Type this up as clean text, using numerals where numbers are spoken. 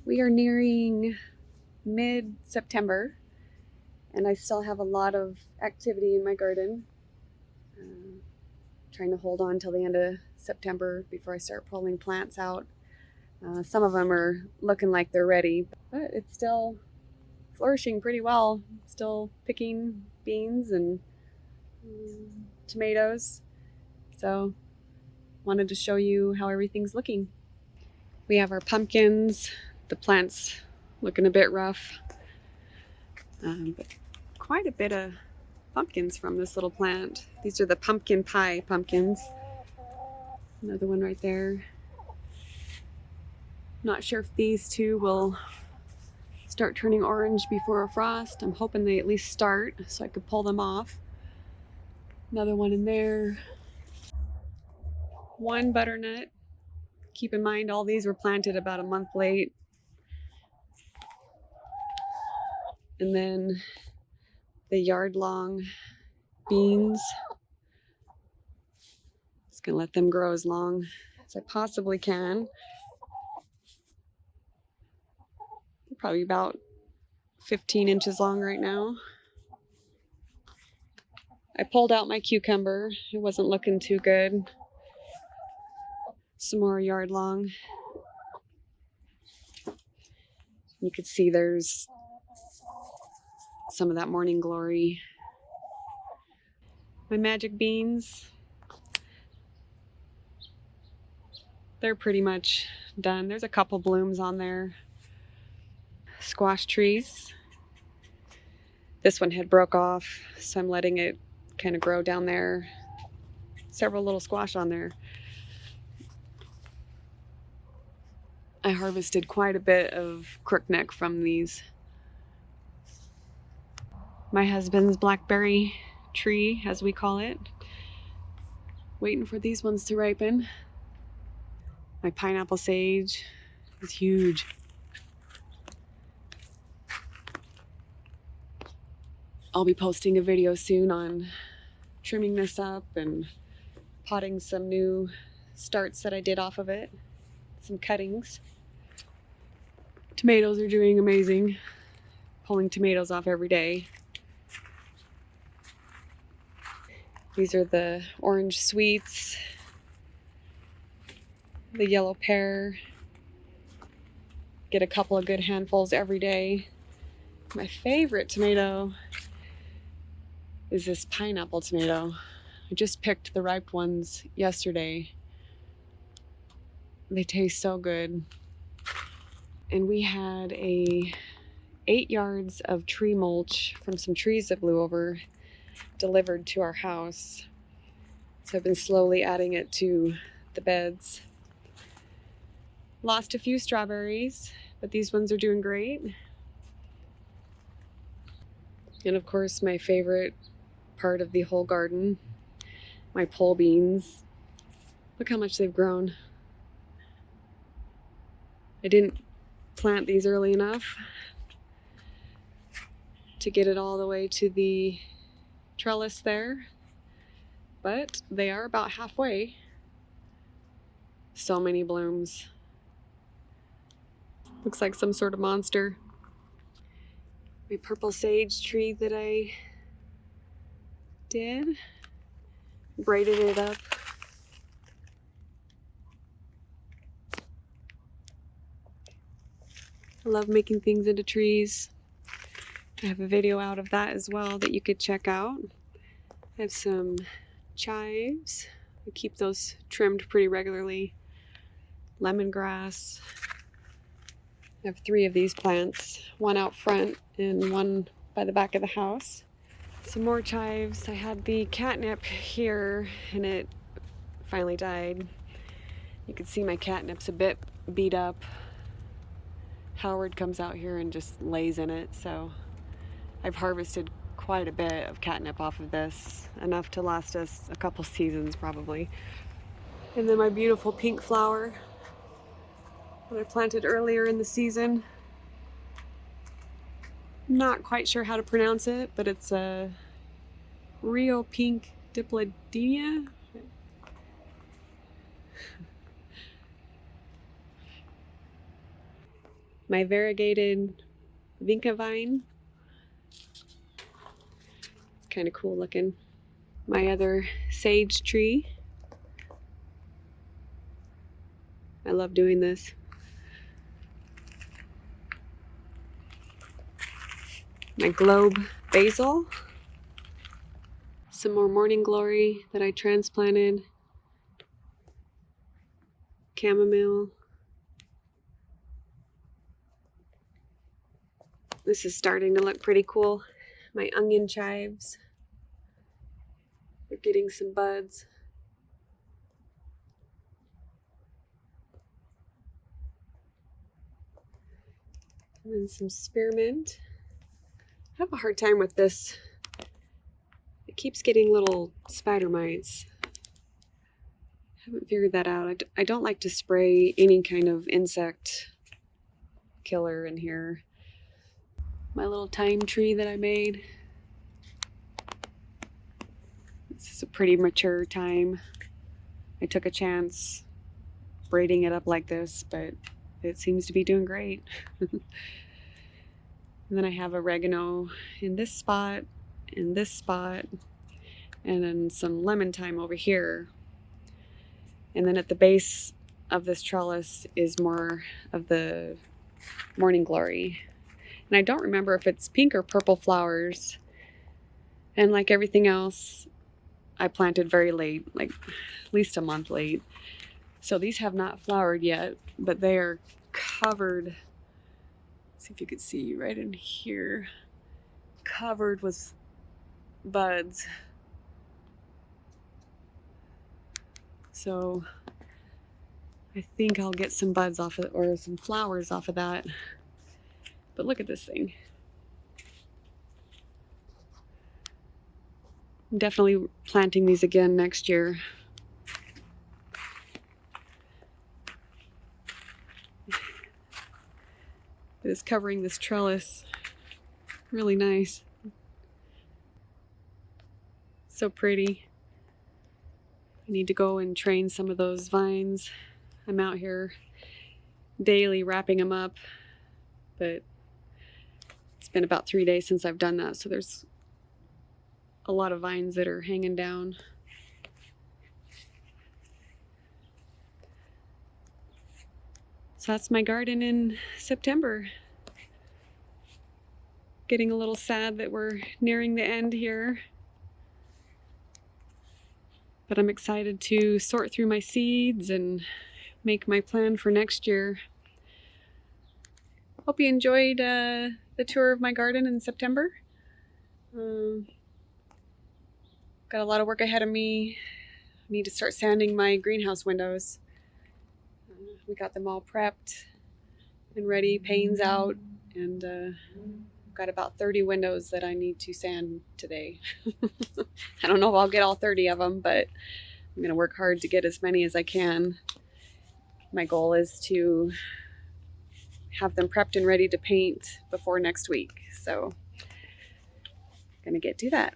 We are nearing mid-September and I still have a lot of activity in my garden. Trying to hold on till the end of September before I start pulling plants out. Some of them are looking like they're ready, but it's still flourishing pretty well. Still picking beans and tomatoes. So wanted to show you how everything's looking. We have our pumpkins. The plant's looking a bit rough, but quite a bit of pumpkins from this little plant. These are the pumpkin pie pumpkins. Another one right there. Not sure if these two will start turning orange before a frost. I'm hoping they at least start so I could pull them off. Another one in there. One butternut. Keep in mind all these were planted about a month late. And then the yard-long beans. Just gonna let them grow as long as I possibly can. They're probably about 15 inches long right now. I pulled out my cucumber. It wasn't looking too good. Some more yard long. You could see there's some of that morning glory. My magic beans, they're pretty much done. There's a couple blooms on there. Squash trees. This one had broke off, so I'm letting it kind of grow down there. Several little squash on there. I harvested quite a bit of crookneck from these. My husband's blackberry tree, as we call it. Waiting for these ones to ripen. My pineapple sage is huge. I'll be posting a video soon on trimming this up and potting some new starts that I did off of it. Some cuttings. Tomatoes are doing amazing. Pulling tomatoes off every day. These are the orange sweets. The yellow pear. Get a couple of good handfuls every day. My favorite tomato is this pineapple tomato. I just picked the ripe ones yesterday. They taste so good. And we had 8 yards of tree mulch from some trees that blew over delivered to our house. So I've been slowly adding it to the beds. Lost a few strawberries, but these ones are doing great. And of course, my favorite part of the whole garden, my pole beans. Look how much they've grown. I didn't plant these early enough to get it all the way to the trellis there, but they are about halfway. So many blooms. Looks like some sort of monster. My purple sage tree that I did, braided it up. I love making things into trees. I have a video out of that as well that you could check out. I have some chives. I keep those trimmed pretty regularly. Lemongrass. I have 3 of these plants, one out front and one by the back of the house. Some more chives. I had the catnip here and it finally died. You can see my catnip's a bit beat up. Howard comes out here and just lays in it, so I've harvested quite a bit of catnip off of this, enough to last us a couple seasons probably. And then my beautiful pink flower that I planted earlier in the season. Not quite sure how to pronounce it, but it's a Rio Pink Dipladenia. my variegated vinca vine. It's kind of cool looking. My other sage tree. I love doing this. My globe basil. Some more morning glory that I transplanted. Chamomile. This is starting to look pretty cool. My onion chives. We're getting some buds. And then some spearmint. I have a hard time with this. It keeps getting little spider mites. I haven't figured that out. I don't like to spray any kind of insect killer in here. My little thyme tree that I made. This is a pretty mature thyme. I took a chance braiding it up like this, but it seems to be doing great. And then I have oregano in this spot, and then some lemon thyme over here. And then at the base of this trellis is more of the morning glory. And I don't remember if it's pink or purple flowers. And like everything else, I planted very late, like at least a month late. So these have not flowered yet, but they are covered. Let's see if you can see right in here, covered with buds. So I think I'll get some buds off of it, or some flowers off of that. But look at this thing. I'm definitely planting these again next year. It is covering this trellis. Really nice. So pretty. I need to go and train some of those vines. I'm out here daily wrapping them up, but it's been about 3 days since I've done that, so there's a lot of vines that are hanging down. So that's my garden in September. Getting a little sad that we're nearing the end here. But I'm excited to sort through my seeds and make my plan for next year. Hope you enjoyed the tour of my garden in September. Got a lot of work ahead of me. I need to start sanding my greenhouse windows. We got them all prepped and ready, panes out, and got about 30 windows that I need to sand today. I don't know if I'll get all 30 of them, but I'm going to work hard to get as many as I can. My goal is to have them prepped and ready to paint before next week. So I'm going to get to that.